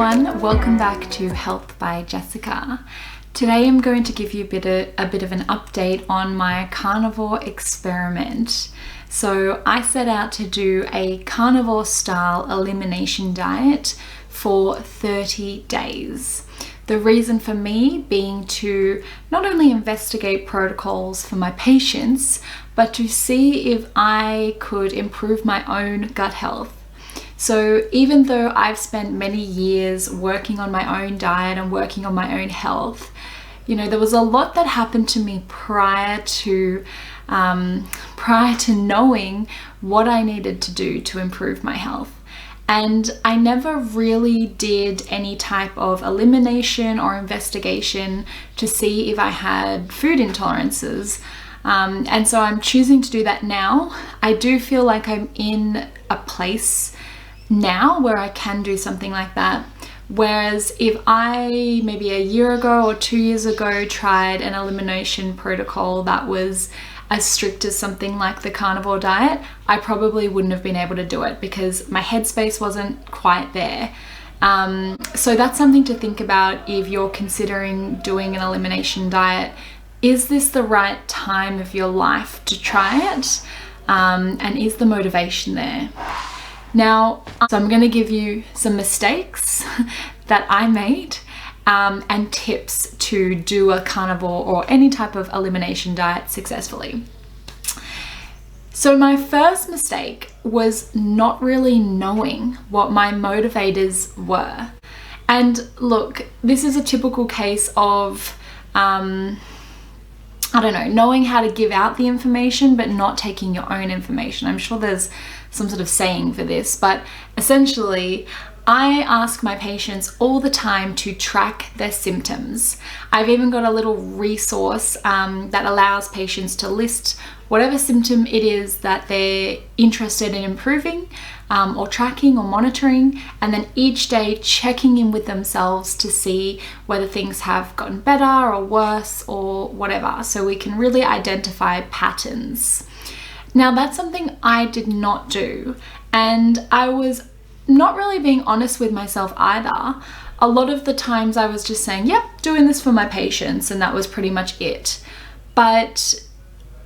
everyone, welcome back to Health by Jessica. Today I'm going to give you a bit of an update on my carnivore experiment. So I set out to do a carnivore style elimination diet for 30 days. The reason for me being to not only investigate protocols for my patients, but to see if I could improve my own gut health. So even though I've spent many years working on my own diet and working on my own health, there was a lot that happened to me prior to knowing what I needed to do to improve my health. And I never really did any type of elimination or investigation to see if I had food intolerances. And so I'm choosing to do that now. I do feel like I'm in a place now where I can do something like that. Whereas if I maybe a year ago or 2 years ago tried an elimination protocol that was as strict as something like the carnivore diet, I probably wouldn't have been able to do it because my headspace wasn't quite there. So that's something to think about if you're considering doing an elimination diet. Is this the right time of your life to try it? And is the motivation there? Now, so I'm going to give you some mistakes that I made and tips to do a carnivore or any type of elimination diet successfully. So my first mistake was not really knowing what my motivators were. And look, this is a typical case of knowing how to give out the information, but not taking your own information. I'm sure there's some sort of saying for this, but essentially, I ask my patients all the time to track their symptoms. I've even got a little resource that allows patients to list whatever symptom it is that they're interested in improving or tracking or monitoring, and then each day checking in with themselves to see whether things have gotten better or worse or whatever, so we can really identify patterns. Now that's something I did not do, and I was not really being honest with myself either. A lot of the times I was just saying, yep, doing this for my patients, and that was pretty much it. But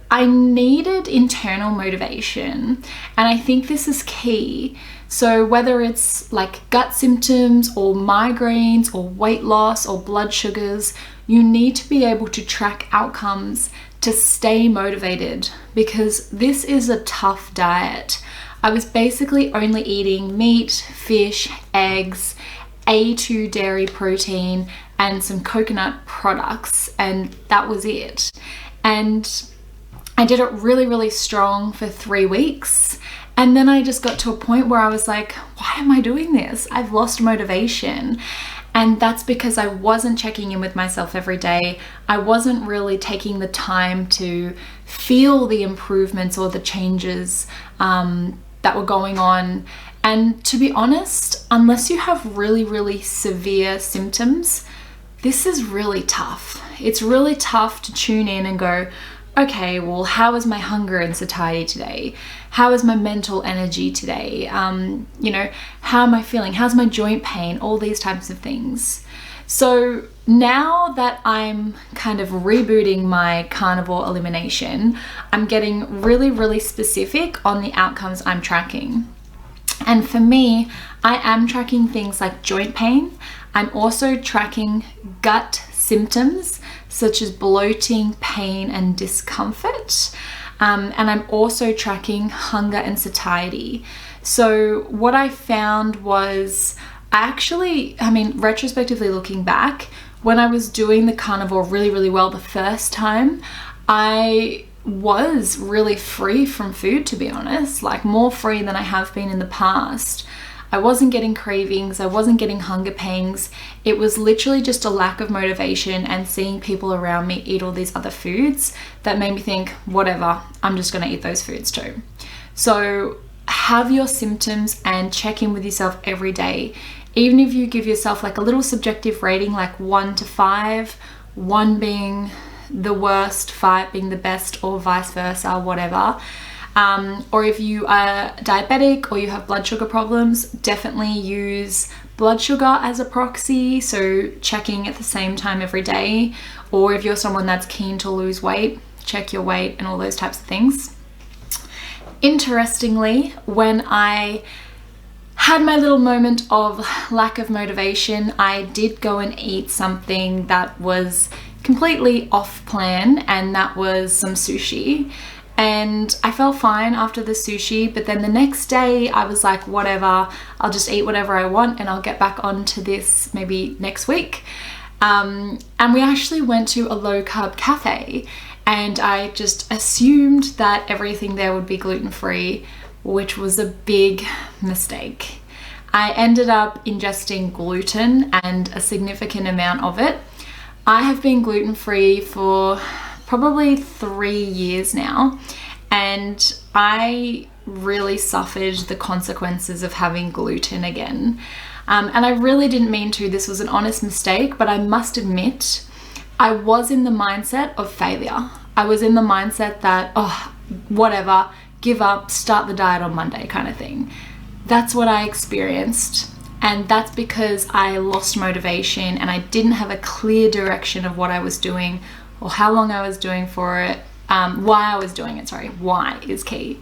I needed internal motivation, and I think this is key. So whether it's like gut symptoms or migraines or weight loss or blood sugars, you need to be able to track outcomes to stay motivated, because this is a tough diet. I was basically only eating meat, fish, eggs, A2 dairy protein, and some coconut products, and that was it. And I did it really, really strong for 3 weeks. And then I just got to a point where I was like, why am I doing this? I've lost motivation. And that's because I wasn't checking in with myself every day. I wasn't really taking the time to feel the improvements or the changes that were going on. And to be honest, unless you have really, really severe symptoms, this is really tough. It's really tough to tune in and go, okay, well, how is my hunger and satiety today? How is my mental energy today? How am I feeling? How's my joint pain? All these types of things. So now that I'm kind of rebooting my carnivore elimination, I'm getting really, really specific on the outcomes I'm tracking. And for me, I am tracking things like joint pain. I'm also tracking gut symptoms such as bloating, pain, and discomfort. And I'm also tracking hunger and satiety. So what I found was retrospectively looking back, when I was doing the carnivore really, really well the first time, I was really free from food, to be honest, like more free than I have been in the past. I wasn't getting cravings, I wasn't getting hunger pangs. It was literally just a lack of motivation and seeing people around me eat all these other foods that made me think, whatever, I'm just gonna eat those foods too. So have your symptoms and check in with yourself every day. Even if you give yourself like a little subjective rating, like 1 to 5, 1 being the worst, 5 being the best, or vice versa, whatever. Or if you are diabetic or you have blood sugar problems, definitely use blood sugar as a proxy, so checking at the same time every day, or if you're someone that's keen to lose weight, check your weight and all those types of things. Interestingly, when I had my little moment of lack of motivation, I did go and eat something that was completely off plan, and that was some sushi. And I felt fine after the sushi, but then the next day I was like, whatever, I'll just eat whatever I want and I'll get back onto this maybe next week. And we actually went to a low carb cafe, and I just assumed that everything there would be gluten-free, which was a big mistake. I ended up ingesting gluten, and a significant amount of it. I have been gluten-free for probably 3 years now, and I really suffered the consequences of having gluten again. And I really didn't mean to. This was an honest mistake, but I must admit, I was in the mindset of failure. I was in the mindset that, oh, whatever, give up, start the diet on Monday kind of thing. That's what I experienced. And that's because I lost motivation and I didn't have a clear direction of what I was doing or how long I was doing for it, why I was doing it, sorry, why is key.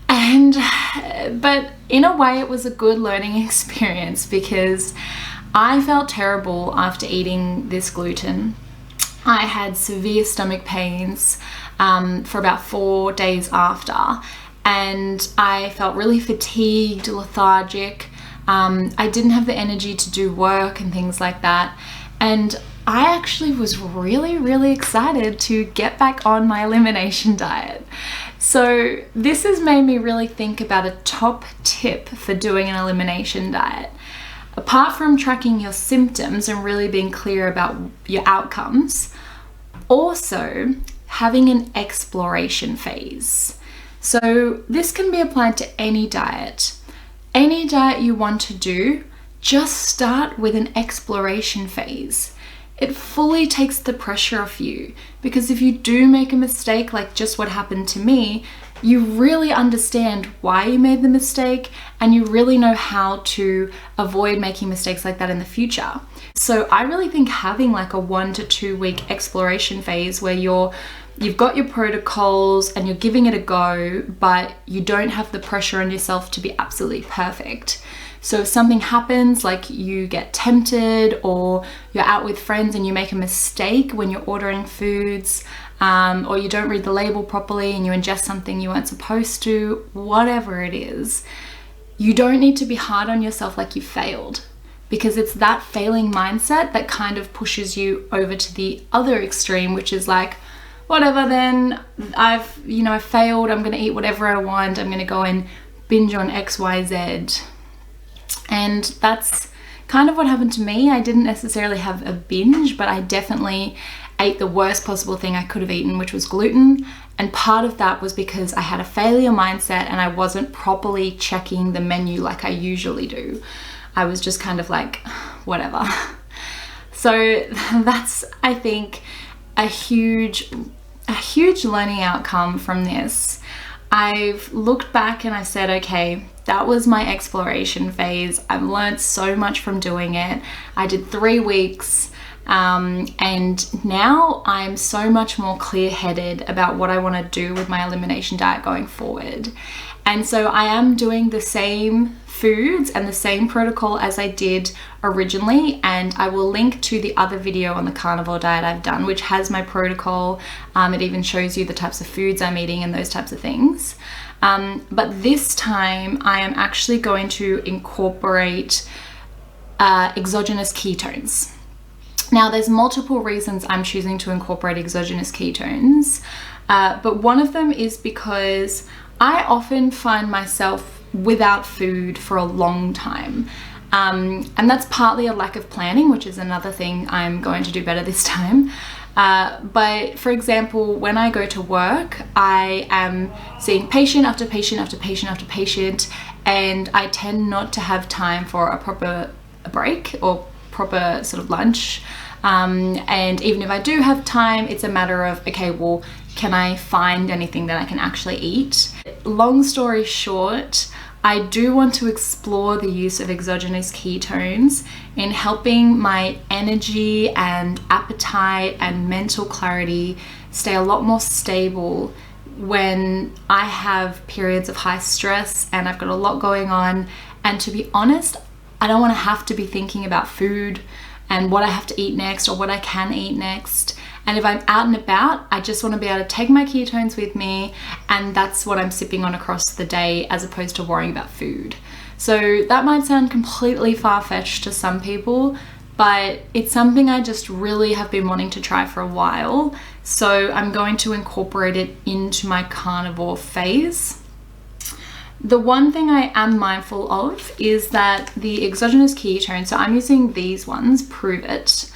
But in a way it was a good learning experience, because I felt terrible after eating this gluten. I had severe stomach pains for about 4 days after, and I felt really fatigued, lethargic. I didn't have the energy to do work and things like that. And I actually was really, really excited to get back on my elimination diet. So this has made me really think about a top tip for doing an elimination diet. Apart from tracking your symptoms and really being clear about your outcomes, also having an exploration phase. So this can be applied to any diet. Any diet you want to do, just start with an exploration phase. It fully takes the pressure off you, because if you do make a mistake, like just what happened to me, you really understand why you made the mistake, and you really know how to avoid making mistakes like that in the future. So I really think having like a 1 to 2 week exploration phase where you've got your protocols and you're giving it a go, but you don't have the pressure on yourself to be absolutely perfect. So if something happens, like you get tempted or you're out with friends and you make a mistake when you're ordering foods, or you don't read the label properly and you ingest something you weren't supposed to, whatever it is, you don't need to be hard on yourself like you failed, because it's that failing mindset that kind of pushes you over to the other extreme, which is like, whatever, then I've failed, I'm gonna eat whatever I want, I'm gonna go and binge on XYZ. And that's kind of what happened to me. I didn't necessarily have a binge, but I definitely ate the worst possible thing I could have eaten, which was gluten. And part of that was because I had a failure mindset and I wasn't properly checking the menu like I usually do. I was just kind of like, whatever. So that's, I think, a huge learning outcome from this. I've looked back and I said, okay, that was my exploration phase. I've learned so much from doing it. I did 3 weeks, and now I'm so much more clear-headed about what I want to do with my elimination diet going forward. And so I am doing the same foods and the same protocol as I did originally, and I will link to the other video on the carnivore diet I've done, which has my protocol. It even shows you the types of foods I'm eating and those types of things. But this time I am actually going to incorporate exogenous ketones. Now there's multiple reasons I'm choosing to incorporate exogenous ketones, but one of them is because I often find myself without food for a long time. And that's partly a lack of planning, which is another thing I'm going to do better this time. But for example, when I go to work, I am seeing patient after patient after patient after patient, and I tend not to have time for a proper break or proper sort of lunch. And even if I do have time, it's a matter of, okay, well, can I find anything that I can actually eat? Long story short, I do want to explore the use of exogenous ketones in helping my energy and appetite and mental clarity stay a lot more stable when I have periods of high stress and I've got a lot going on. And to be honest, I don't want to have to be thinking about food and what I have to eat next or what I can eat next. And if I'm out and about, I just want to be able to take my ketones with me, and that's what I'm sipping on across the day as opposed to worrying about food. So that might sound completely far-fetched to some people, but it's something I just really have been wanting to try for a while. So I'm going to incorporate it into my carnivore phase. The one thing I am mindful of is that the exogenous ketones, so I'm using these ones, Prove It,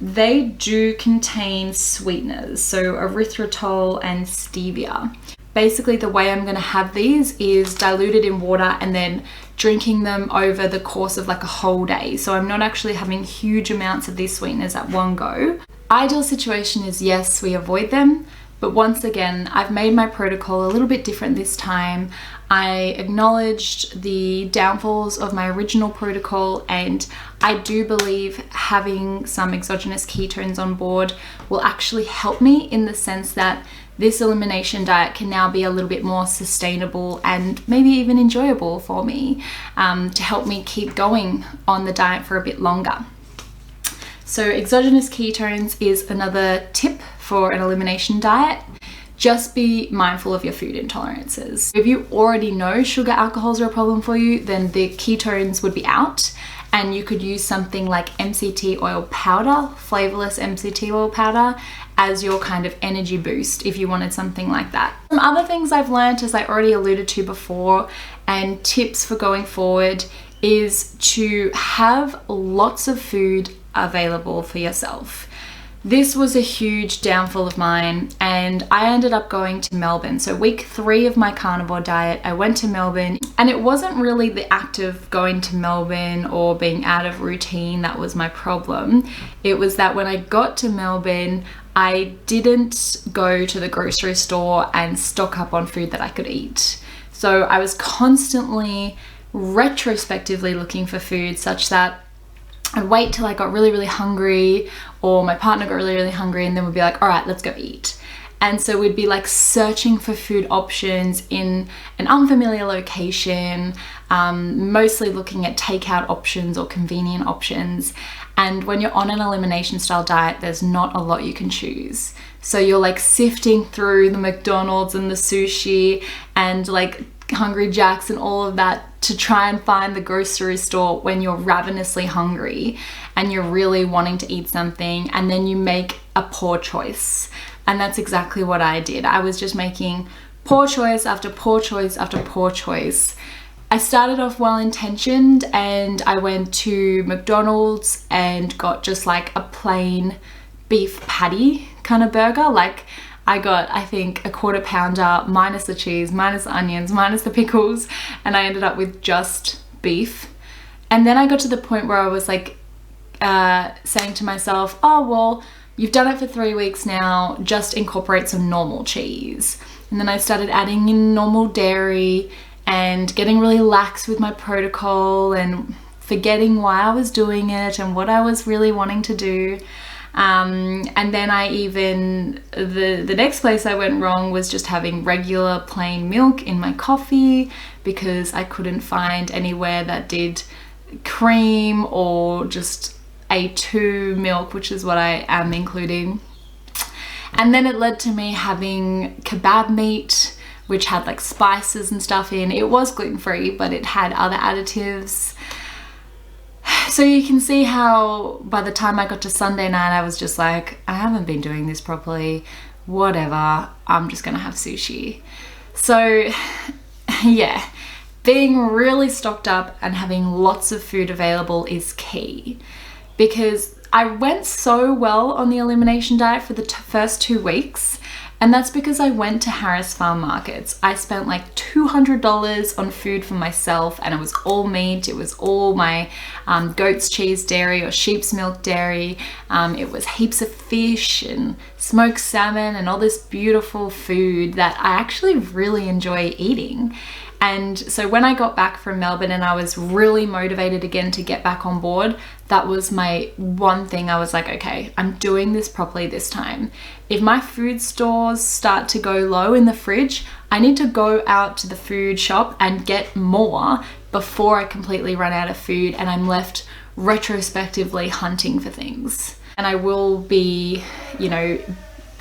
they do contain sweeteners, so erythritol and stevia. Basically, the way I'm going to have these is diluted in water and then drinking them over the course of like a whole day. So I'm not actually having huge amounts of these sweeteners at one go. Ideal situation is, yes, we avoid them. But once again, I've made my protocol a little bit different this time. I acknowledged the downfalls of my original protocol, and I do believe having some exogenous ketones on board will actually help me in the sense that this elimination diet can now be a little bit more sustainable and maybe even enjoyable for me, to help me keep going on the diet for a bit longer. So exogenous ketones is another tip for an elimination diet. Just be mindful of your food intolerances. If you already know sugar alcohols are a problem for you, then the ketones would be out, and you could use something like MCT oil powder, flavorless MCT oil powder, as your kind of energy boost if you wanted something like that. Some other things I've learned, as I already alluded to before, and tips for going forward, is to have lots of food available for yourself. This was a huge downfall of mine, and I ended up going to Melbourne. So week 3 of my carnivore diet, I went to Melbourne, and it wasn't really the act of going to Melbourne or being out of routine that was my problem. It was that when I got to Melbourne, I didn't go to the grocery store and stock up on food that I could eat. So I was constantly retrospectively looking for food, such that I'd wait till I got really, really hungry, or my partner got really, really hungry, and then we'd be like, all right, let's go eat. And so we'd be like searching for food options in an unfamiliar location, mostly looking at takeout options or convenient options. And when you're on an elimination style diet, there's not a lot you can choose. So you're like sifting through the McDonald's and the sushi and like Hungry Jacks and all of that to try and find the grocery store when you're ravenously hungry and you're really wanting to eat something, and then you make a poor choice. And that's exactly what I did. I was just making poor choice after poor choice after poor choice. I started off well-intentioned, and I went to McDonald's and got just like a plain beef patty kind of burger. Like I got, I think, a quarter pounder minus the cheese, minus the onions, minus the pickles, and I ended up with just beef. And then I got to the point where I was like saying to myself, oh, well, you've done it for 3 weeks now, just incorporate some normal cheese. And then I started adding in normal dairy and getting really lax with my protocol and forgetting why I was doing it and what I was really wanting to do. And then I even, the next place I went wrong was just having regular plain milk in my coffee, because I couldn't find anywhere that did cream or just A2 milk, which is what I am including. And then it led to me having kebab meat, which had like spices and stuff in. It was gluten-free, but it had other additives. So you can see how by the time I got to Sunday night, I was just like, I haven't been doing this properly, whatever, I'm just gonna have sushi. So yeah, being really stocked up and having lots of food available is key, because I went so well on the elimination diet for the first 2 weeks. And that's because I went to Harris Farm Markets. I spent like $200 on food for myself, and it was all meat. It was all my goat's cheese dairy or sheep's milk dairy. It was heaps of fish and smoked salmon and all this beautiful food that I actually really enjoy eating. And so when I got back from Melbourne and I was really motivated again to get back on board, that was my one thing. I was like, okay, I'm doing this properly this time. If my food stores start to go low in the fridge, I need to go out to the food shop and get more before I completely run out of food and I'm left retrospectively hunting for things. And I will be, you know,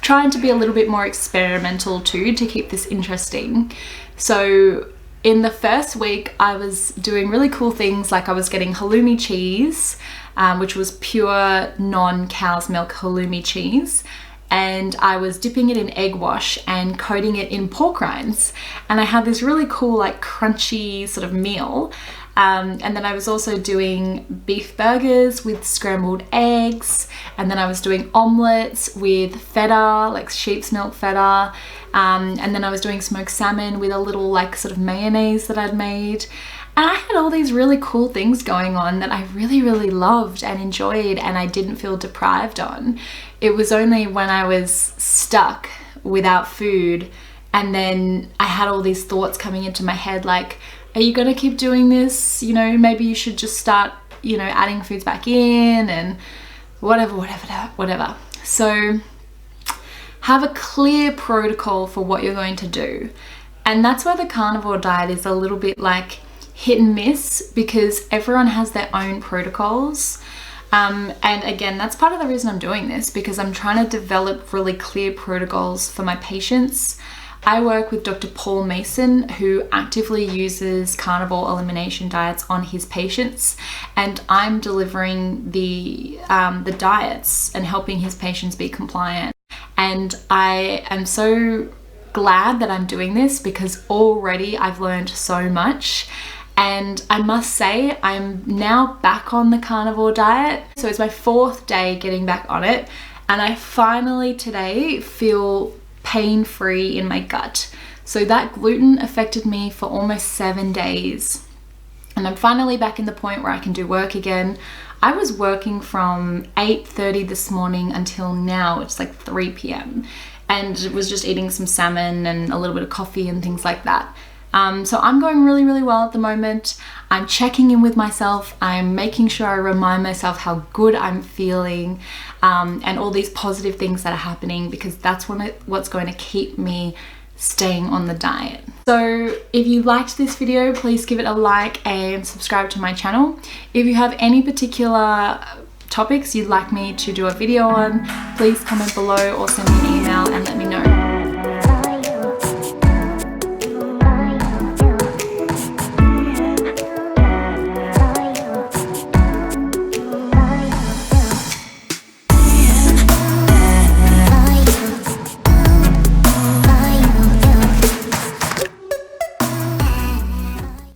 trying to be a little bit more experimental too to keep this interesting. So in the first week, I was doing really cool things, like I was getting halloumi cheese, which was pure non-cow's milk halloumi cheese, and I was dipping it in egg wash and coating it in pork rinds. And I had this really cool, like crunchy sort of meal. And then I was also doing beef burgers with scrambled eggs, and then I was doing omelets with feta, like sheep's milk feta, and then I was doing smoked salmon with a little like sort of mayonnaise that I'd made. And I had all these really cool things going on that I really loved and enjoyed, and I didn't feel deprived on. It was only when I was stuck without food and then I had all these thoughts coming into my head like, are you gonna keep doing this? You know, maybe you should just start, you know, adding foods back in and whatever. So have a clear protocol for what you're going to do. And that's where the carnivore diet is a little bit like hit and miss, because everyone has their own protocols. And again, that's part of the reason I'm doing this, because I'm trying to develop really clear protocols for my patients. I work with Dr. Paul Mason, who actively uses carnivore elimination diets on his patients, and I'm delivering the diets and helping his patients be compliant. And I am so glad that I'm doing this, because already I've learned so much. And I must say, I'm now back on the carnivore diet. So it's my 4th day getting back on it, and I finally today feel pain-free in my gut. So that gluten affected me for almost 7 days, and I'm finally back in the point where I can do work again. I was working from 8:30 this morning until now, it's like 3 p.m. and was just eating some salmon and a little bit of coffee and things like that. So I'm going really well at the moment. I'm checking in with myself. I'm making sure I remind myself how good I'm feeling, and all these positive things that are happening, because that's what's going to keep me staying on the diet. So if you liked this video, please give it a like and subscribe to my channel. If you have any particular topics you'd like me to do a video on, please comment below or send me an email and let me know.